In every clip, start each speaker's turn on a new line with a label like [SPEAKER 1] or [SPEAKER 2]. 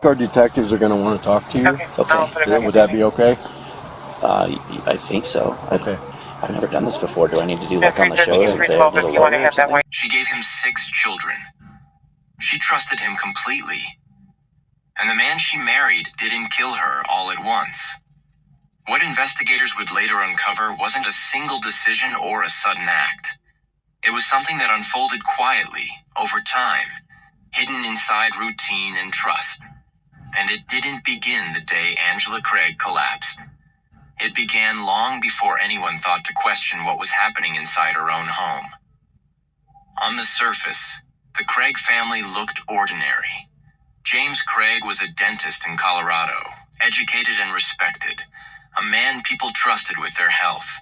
[SPEAKER 1] Our detectives are going to want to talk to you.
[SPEAKER 2] Okay. I'll put it back
[SPEAKER 1] Would
[SPEAKER 2] in.
[SPEAKER 1] that be okay?
[SPEAKER 3] I think so.
[SPEAKER 1] Okay.
[SPEAKER 3] I've never done this before. Do I need to do
[SPEAKER 2] The
[SPEAKER 3] like on the
[SPEAKER 2] 330
[SPEAKER 3] shows
[SPEAKER 2] and
[SPEAKER 3] and say I
[SPEAKER 2] 312
[SPEAKER 3] need a
[SPEAKER 2] if you want to
[SPEAKER 3] lawyer or
[SPEAKER 2] head that way.
[SPEAKER 3] something?
[SPEAKER 4] She gave him 6 children. She trusted him completely. And the man she married didn't kill her all at once. What investigators would later uncover wasn't a single decision or a sudden act. It was something that unfolded quietly, over time, hidden inside routine and trust. And it didn't begin the day Angela Craig collapsed. It began long before anyone thought to question what was happening inside her own home. On the surface, the Craig family looked ordinary. James Craig was a dentist in Colorado, educated and respected, a man people trusted with their health.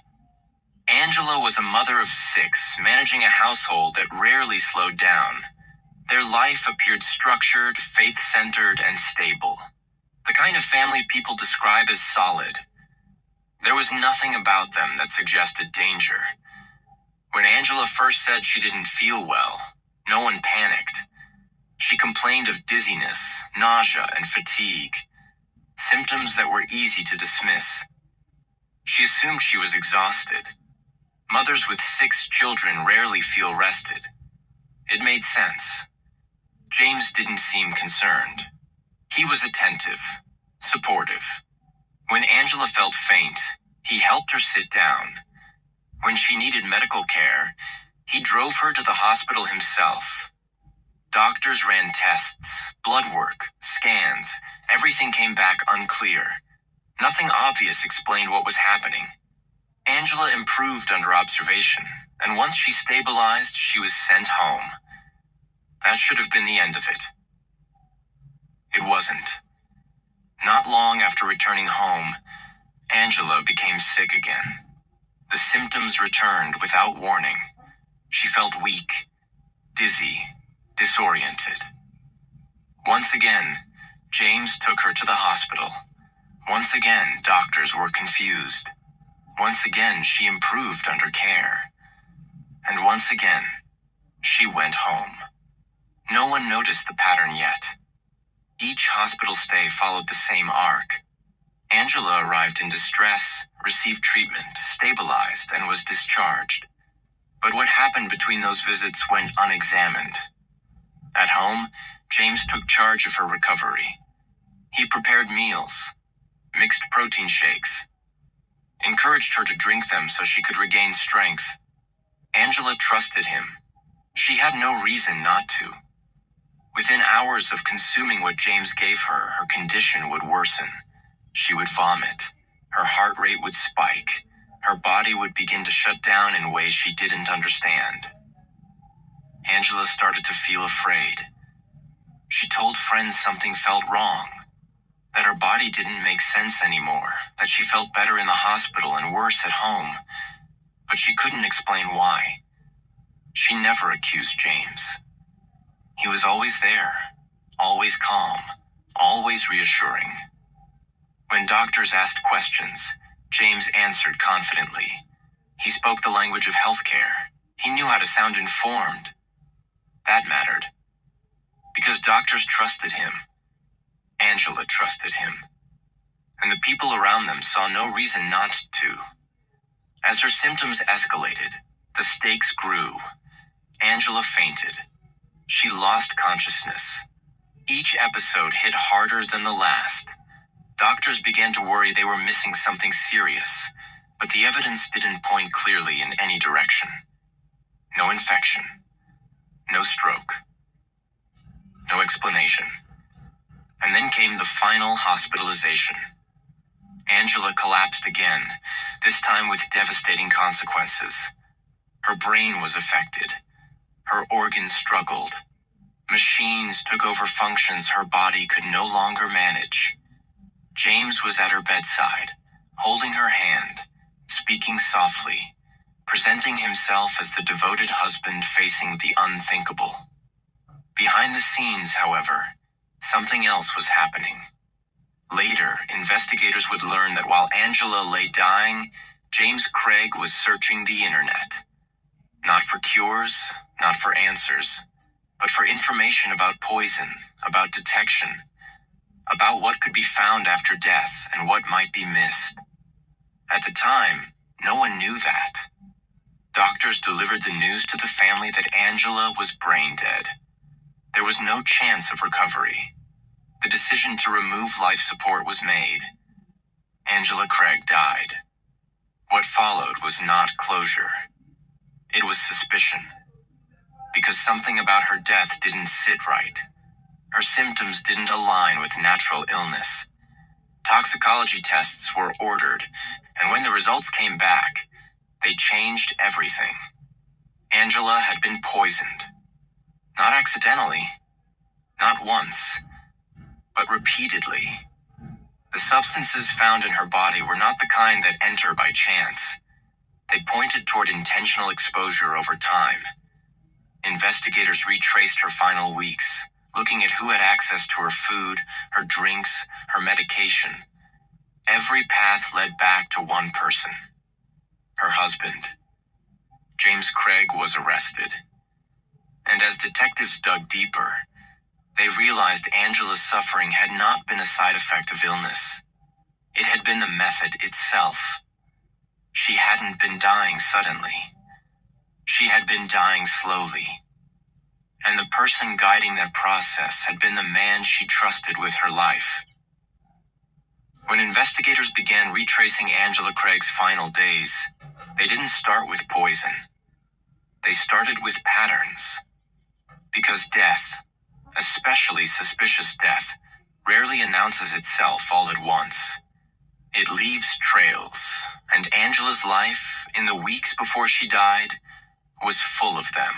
[SPEAKER 4] Angela was a mother of 6, managing a household that rarely slowed down. Their life appeared structured, faith-centered, and stable. The kind of family people describe as solid. There was nothing about them that suggested danger. When Angela first said she didn't feel well, no one panicked. She complained of dizziness, nausea, and fatigue, symptoms that were easy to dismiss. She assumed she was exhausted. Mothers with 6 children rarely feel rested. It made sense. James didn't seem concerned. He was attentive, supportive. When Angela felt faint, he helped her sit down. When she needed medical care, he drove her to the hospital himself. Doctors ran tests, blood work, scans. Everything came back unclear. Nothing obvious explained what was happening. Angela improved under observation, and once she stabilized, she was sent home. That should have been the end of it. It wasn't. Not long after returning home, Angela became sick again. The symptoms returned without warning. She felt weak, dizzy, disoriented. Once again, James took her to the hospital. Once again, doctors were confused. Once again, she improved under care. And once again, she went home. No one noticed the pattern yet. Each hospital stay followed the same arc. Angela arrived in distress, received treatment, stabilized, and was discharged. But what happened between those visits went unexamined. At home, James took charge of her recovery. He prepared meals, mixed protein shakes, encouraged her to drink them so she could regain strength. Angela trusted him. She had no reason not to. Within hours of consuming what James gave her, her condition would worsen. She would vomit. Her heart rate would spike. Her body would begin to shut down in ways she didn't understand. Angela started to feel afraid. She told friends something felt wrong, that her body didn't make sense anymore, that she felt better in the hospital and worse at home. But she couldn't explain why. She never accused James. He was always there, always calm, always reassuring. When doctors asked questions, James answered confidently. He spoke the language of healthcare. He knew how to sound informed. That mattered. Because doctors trusted him. Angela trusted him. And the people around them saw no reason not to. As her symptoms escalated, the stakes grew. Angela fainted. She lost consciousness. Each episode hit harder than the last. Doctors began to worry they were missing something serious, but the evidence didn't point clearly in any direction. No infection. No stroke. No explanation. And then came the final hospitalization. Angela collapsed again, this time with devastating consequences. Her brain was affected. Her organs struggled. Machines took over functions her body could no longer manage. James was at her bedside, holding her hand, speaking softly, presenting himself as the devoted husband facing the unthinkable. Behind the scenes, however, something else was happening. Later, investigators would learn that while Angela lay dying, James Craig was searching the internet. Not for cures, not for answers, but for information about poison, about detection. about what could be found after death and what might be missed. At the time, no one knew that. Doctors delivered the news to the family that Angela was brain dead. There was no chance of recovery. The decision to remove life support was made. Angela Craig died. What followed was not closure. It was suspicion. Because something about her death didn't sit right. Her symptoms didn't align with natural illness. Toxicology tests were ordered, and when the results came back, they changed everything. Angela had been poisoned. Not accidentally, not once, but repeatedly. The substances found in her body were not the kind that enter by chance. They pointed toward intentional exposure over time. Investigators retraced her final weeks, looking at who had access to her food, her drinks, her medication. Every path led back to one person. Her husband. James Craig was arrested. And as detectives dug deeper, they realized Angela's suffering had not been a side effect of illness. It had been the method itself. She hadn't been dying suddenly. She had been dying slowly. And the person guiding that process had been the man she trusted with her life. When investigators began retracing Angela Craig's final days, they didn't start with poison. They started with patterns. Because death, especially suspicious death, rarely announces itself all at once. It leaves trails, and Angela's life, in the weeks before she died, was full of them.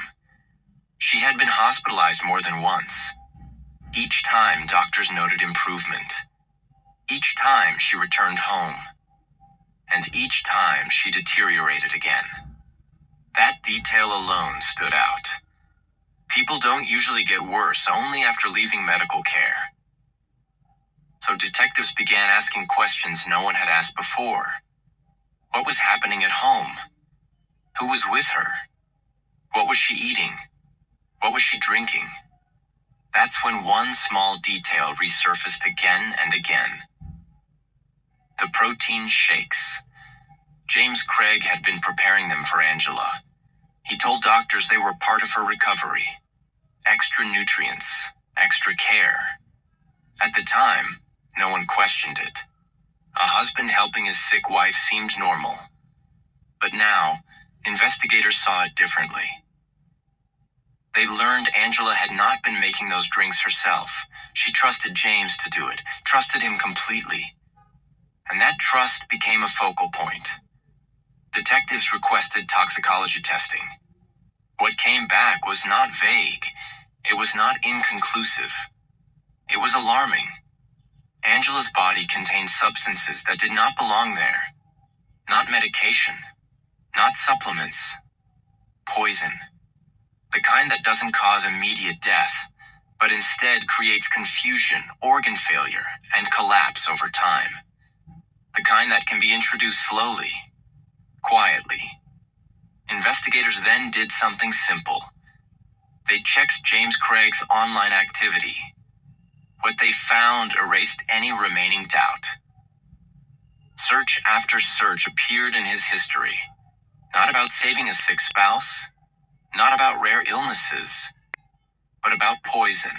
[SPEAKER 4] She had been hospitalized more than once. Each time, doctors noted improvement. Each time, she returned home. And each time, she deteriorated again. That detail alone stood out. People don't usually get worse only after leaving medical care. So detectives began asking questions no one had asked before. What was happening at home? Who was with her? What was she eating? What was she drinking? That's when one small detail resurfaced again and again. The protein shakes. James Craig had been preparing them for Angela. He told doctors they were part of her recovery. Extra nutrients, extra care. At the time, no one questioned it. A husband helping his sick wife seemed normal. But now, investigators saw it differently. They learned Angela had not been making those drinks herself. She trusted James to do it, trusted him completely. And that trust became a focal point. Detectives requested toxicology testing. What came back was not vague. It was not inconclusive. It was alarming. Angela's body contained substances that did not belong there. Not medication. Not supplements. Poison. The kind that doesn't cause immediate death, but instead creates confusion, organ failure, and collapse over time. The kind that can be introduced slowly, quietly. Investigators then did something simple. They checked James Craig's online activity. What they found erased any remaining doubt. Search after search appeared in his history. Not about saving a sick spouse, not about rare illnesses, but about poison.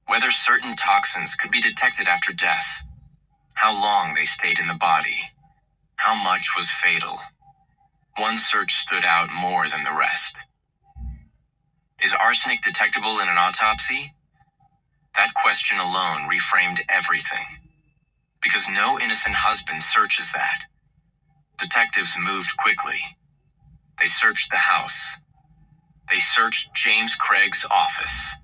[SPEAKER 4] Whether certain toxins could be detected after death, how long they stayed in the body, how much was fatal. One search stood out more than the rest. Is arsenic detectable in an autopsy? That question alone reframed everything. Because no innocent husband searches that. Detectives moved quickly. They searched the house. They searched James Craig's office.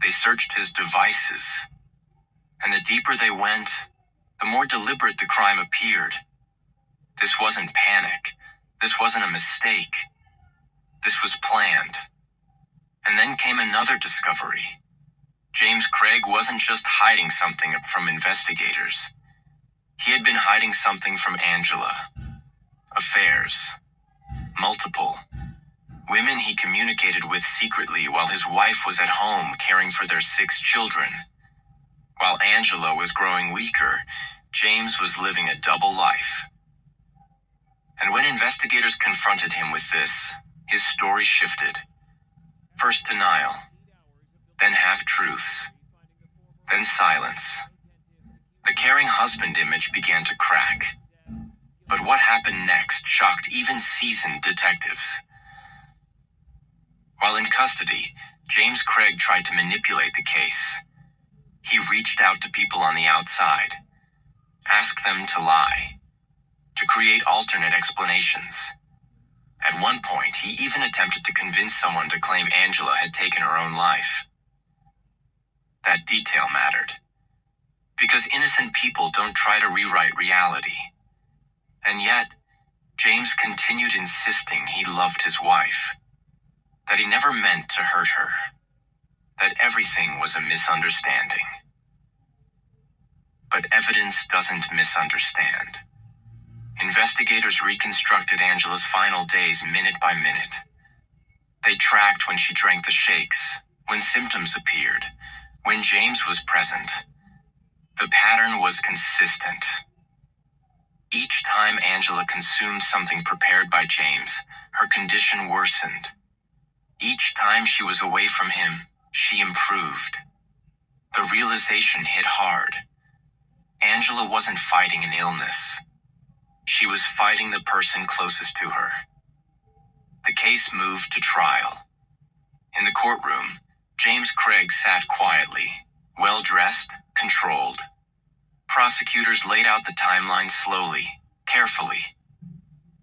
[SPEAKER 4] They searched his devices. And the deeper they went, the more deliberate the crime appeared. This wasn't panic. This wasn't a mistake. This was planned. And then came another discovery. James Craig wasn't just hiding something from investigators. He had been hiding something from Angela. Affairs. Multiple. Women he communicated with secretly while his wife was at home caring for their 6 children. Angela was growing weaker, James was living a double life. And when investigators confronted him with this, his story shifted. First denial, then half-truths, then silence. The caring husband image began to crack. But what happened next shocked even seasoned detectives. While in custody, James Craig tried to manipulate the case. He reached out to people on the outside, asked them to lie, to create alternate explanations. At one point, he even attempted to convince someone to claim Angela had taken her own life. That detail mattered, because innocent people don't try to rewrite reality. And yet, James continued insisting he loved his wife, that he never meant to hurt her, that everything was a misunderstanding. But evidence doesn't misunderstand. Investigators reconstructed Angela's final days minute by minute. They tracked when she drank the shakes, when symptoms appeared, when James was present. The pattern was consistent. Each time Angela consumed something prepared by James, her condition worsened. Each time she was away from him, she improved. The realization hit hard. Angela wasn't fighting an illness. She was fighting the person closest to her. The case moved to trial. In the courtroom, James Craig sat quietly, well-dressed, controlled. Prosecutors laid out the timeline slowly, carefully.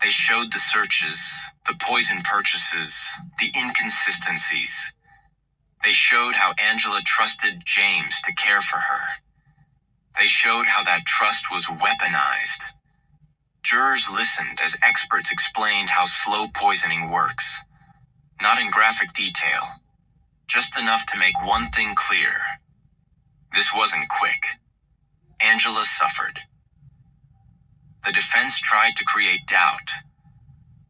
[SPEAKER 4] They showed the searches, the poison purchases, the inconsistencies. They showed how Angela trusted James to care for her. They showed how that trust was weaponized. Jurors listened as experts explained how slow poisoning works. Not in graphic detail, just enough to make one thing clear. This wasn't quick. Angela suffered. The defense tried to create doubt.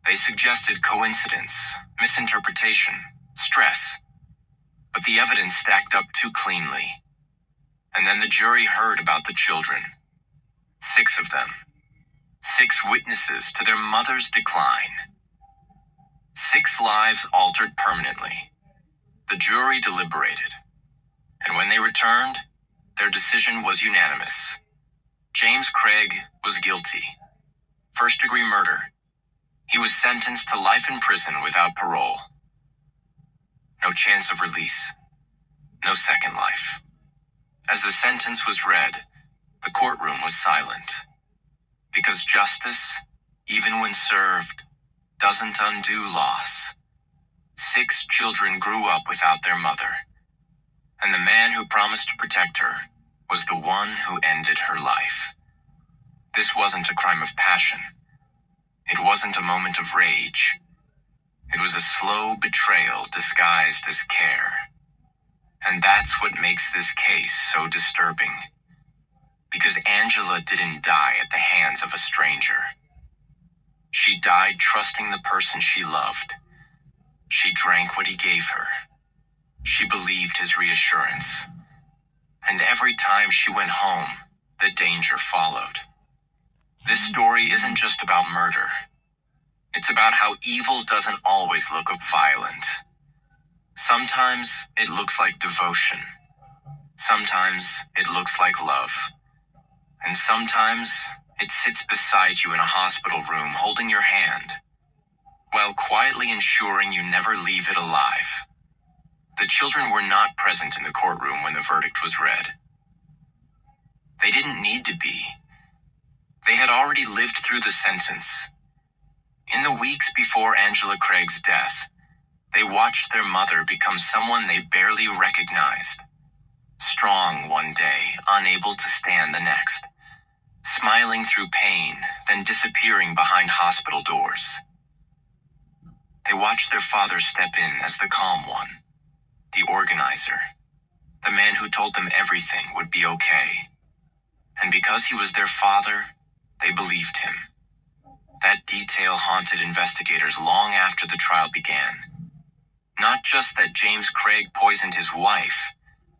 [SPEAKER 4] They suggested coincidence, misinterpretation, stress. But the evidence stacked up too cleanly. And then the jury heard about the children. 6 of them. 6 witnesses to their mother's decline. 6 lives altered permanently. The jury deliberated. And when they returned, their decision was unanimous. James Craig was guilty. First-degree murder. He was sentenced to life in prison without parole. No chance of release. No second life. As the sentence was read, the courtroom was silent. Because justice, even when served, doesn't undo loss. 6 children grew up without their mother. And the man who promised to protect her was the one who ended her life. This wasn't a crime of passion. It wasn't a moment of rage. It was a slow betrayal disguised as care. And that's what makes this case so disturbing. Because Angela didn't die at the hands of a stranger. She died trusting the person she loved. She drank what he gave her. She believed his reassurance. And every time she went home, the danger followed. This story isn't just about murder. It's about how evil doesn't always look violent. Sometimes it looks like devotion. Sometimes it looks like love. And sometimes it sits beside you in a hospital room holding your hand, while quietly ensuring you never leave it alive. The children were not present in the courtroom when the verdict was read. They didn't need to be. They had already lived through the sentence. In the weeks before Angela Craig's death, they watched their mother become someone they barely recognized. Strong one day, unable to stand the next. Smiling through pain, then disappearing behind hospital doors. They watched their father step in as the calm one, the organizer, the man who told them everything would be okay. And because he was their father, they believed him. That detail haunted investigators long after the trial began. Not just that James Craig poisoned his wife,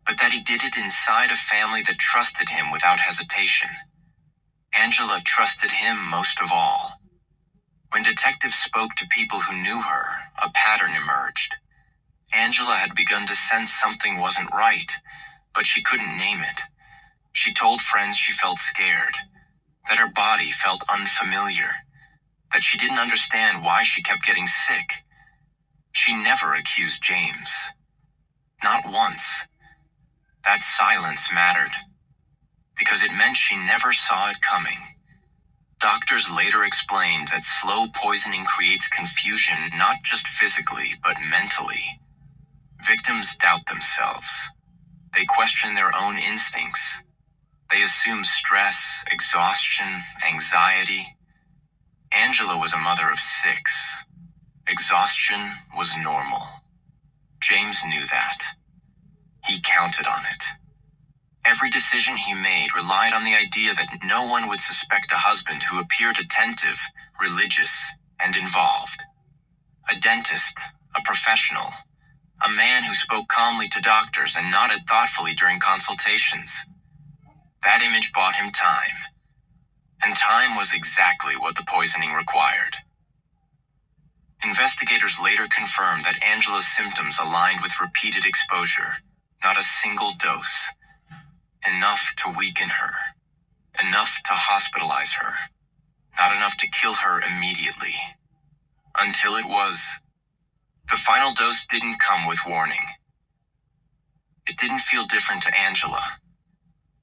[SPEAKER 4] but that he did it inside a family that trusted him without hesitation. Angela trusted him most of all. When detectives spoke to people who knew her, a pattern emerged. Angela had begun to sense something wasn't right, but she couldn't name it. She told friends she felt scared, that her body felt unfamiliar, that she didn't understand why she kept getting sick. She never accused James. Not once. That silence mattered, because it meant she never saw it coming. Doctors later explained that slow poisoning creates confusion not just physically, but mentally. Victims doubt themselves. They question their own instincts. They assume stress, exhaustion, anxiety. Angela was a mother of 6. Exhaustion was normal. James knew that. He counted on it. Every decision he made relied on the idea that no one would suspect a husband who appeared attentive, religious, and involved. A dentist, a professional, a man who spoke calmly to doctors and nodded thoughtfully during consultations. That image bought him time. And time was exactly what the poisoning required. Investigators later confirmed that Angela's symptoms aligned with repeated exposure, not a single dose. Enough to weaken her. Enough to hospitalize her. Not enough to kill her immediately. Until it was. The final dose didn't come with warning. It didn't feel different to Angela.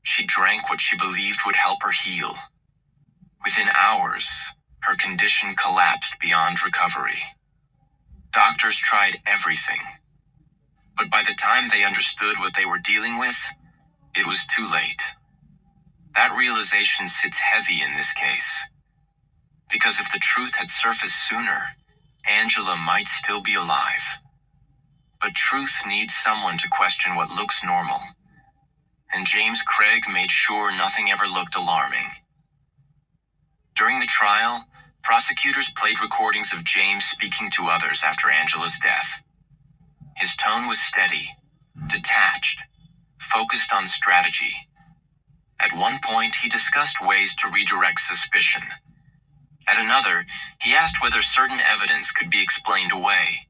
[SPEAKER 4] She drank what she believed would help her heal. Within hours, her condition collapsed beyond recovery. Doctors tried everything. But by the time they understood what they were dealing with, it was too late. That realization sits heavy in this case. Because if the truth had surfaced sooner, Angela might still be alive. But truth needs someone to question what looks normal. And James Craig made sure nothing ever looked alarming. During the trial, prosecutors played recordings of James speaking to others after Angela's death. His tone was steady, detached, focused on strategy. At one point, he discussed ways to redirect suspicion. At another, he asked whether certain evidence could be explained away.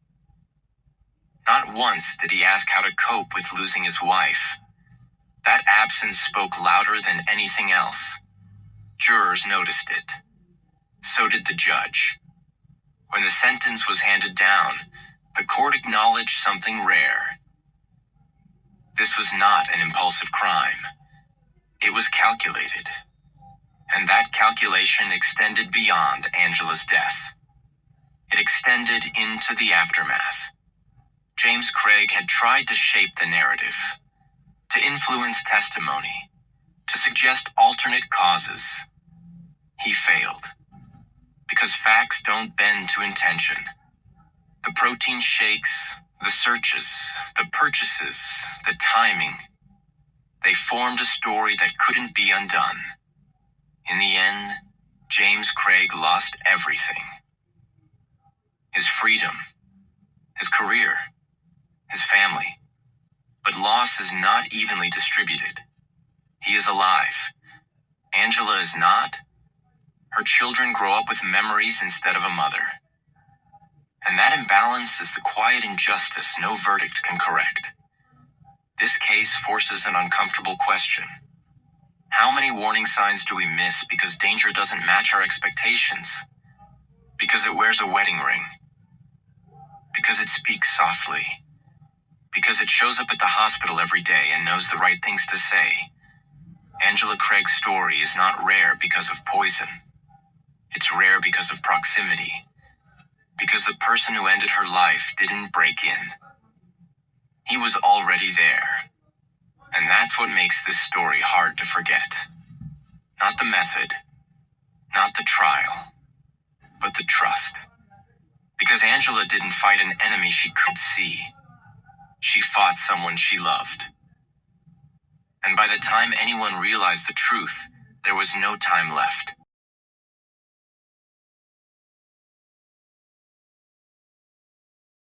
[SPEAKER 4] Not once did he ask how to cope with losing his wife. That absence spoke louder than anything else. Jurors noticed it. So did the judge. When the sentence was handed down, the court acknowledged something rare. This was not an impulsive crime. It was calculated. And that calculation extended beyond Angela's death. It extended into the aftermath. James Craig had tried to shape the narrative, to influence testimony, to suggest alternate causes. He failed. Because facts don't bend to intention. The protein shakes, the searches, the purchases, the timing. They formed a story that couldn't be undone. In the end, James Craig lost everything. His freedom, his career, his family. But loss is not evenly distributed. He is alive. Angela is not. Her children grow up with memories instead of a mother. And that imbalance is the quiet injustice no verdict can correct. This case forces an uncomfortable question. How many warning signs do we miss because danger doesn't match our expectations? Because it wears a wedding ring? Because it speaks softly? Because it shows up at the hospital every day and knows the right things to say? Angela Craig's story is not rare because of poison. It's rare because of proximity. Because the person who ended her life didn't break in. He was already there. And that's what makes this story hard to forget. Not the method, not the trial, but the trust. Because Angela didn't fight an enemy she could see. She fought someone she loved. And by the time anyone realized the truth, there was no time left.